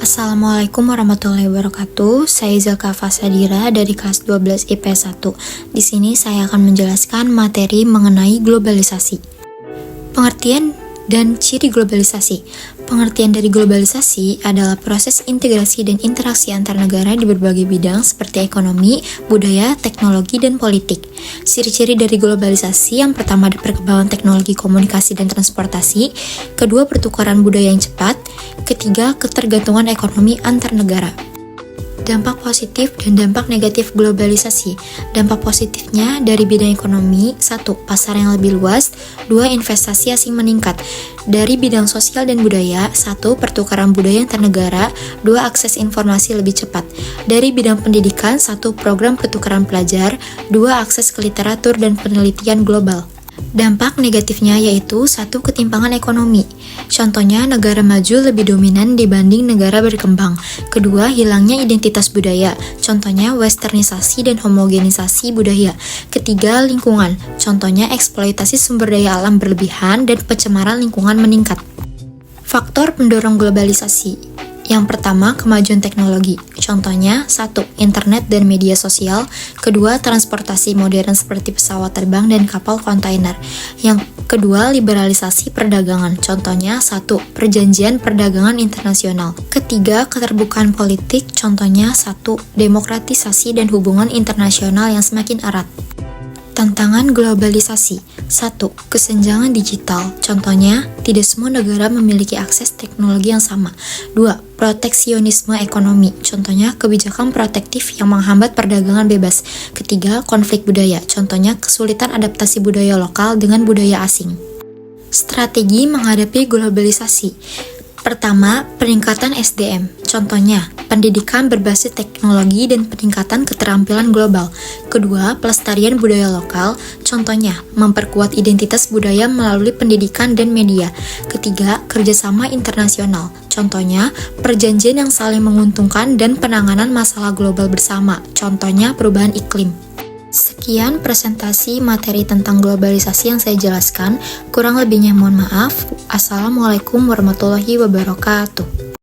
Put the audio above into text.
Assalamualaikum warahmatullahi wabarakatuh. Saya Zalka Fasadira dari kelas 12 IPS 1. Di sini saya akan menjelaskan materi mengenai globalisasi. Pengertian dan ciri globalisasi. Pengertian dari globalisasi adalah proses integrasi dan interaksi antar negara di berbagai bidang seperti ekonomi, budaya, teknologi, dan politik. Ciri-ciri dari globalisasi yang pertama ada perkembangan teknologi komunikasi dan transportasi, kedua pertukaran budaya yang cepat, ketiga ketergantungan ekonomi antar negara. Dampak positif dan dampak negatif globalisasi. Dampak positifnya dari bidang ekonomi, 1. Pasar yang lebih luas, 2. Investasi asing meningkat. Dari bidang sosial dan budaya, 1. Pertukaran budaya antar negara, 2. Akses informasi lebih cepat. Dari bidang pendidikan, 1. Program pertukaran pelajar, 2. Akses ke literatur dan penelitian global. Dampak negatifnya yaitu 1. Ketimpangan ekonomi. Contohnya, negara maju lebih dominan dibanding negara berkembang. Kedua, hilangnya identitas budaya. Contohnya, westernisasi dan homogenisasi budaya. Ketiga, lingkungan. Contohnya, eksploitasi sumber daya alam berlebihan dan pencemaran lingkungan meningkat. Faktor pendorong globalisasi. Yang pertama, kemajuan teknologi. Contohnya, 1. Internet dan media sosial. Kedua, transportasi modern seperti pesawat terbang dan kapal kontainer. Yang kedua, liberalisasi perdagangan. Contohnya, 1. Perjanjian perdagangan internasional. Ketiga, keterbukaan politik. Contohnya, 1. Demokratisasi dan hubungan internasional yang semakin erat. Tantangan globalisasi. 1. Kesenjangan digital. Contohnya, tidak semua negara memiliki akses teknologi yang sama. 2. Proteksionisme ekonomi. Contohnya, kebijakan protektif yang menghambat perdagangan bebas. Ketiga, konflik budaya. Contohnya, kesulitan adaptasi budaya lokal dengan budaya asing. Strategi menghadapi globalisasi. Pertama, peningkatan SDM. Contohnya, pendidikan berbasis teknologi dan peningkatan keterampilan global. Kedua, pelestarian budaya lokal. Contohnya, memperkuat identitas budaya melalui pendidikan dan media. Ketiga, kerjasama internasional. Contohnya, perjanjian yang saling menguntungkan dan penanganan masalah global bersama. Contohnya, perubahan iklim. Sekian presentasi materi tentang globalisasi yang saya jelaskan. Kurang lebihnya mohon maaf. Assalamualaikum warahmatullahi wabarakatuh.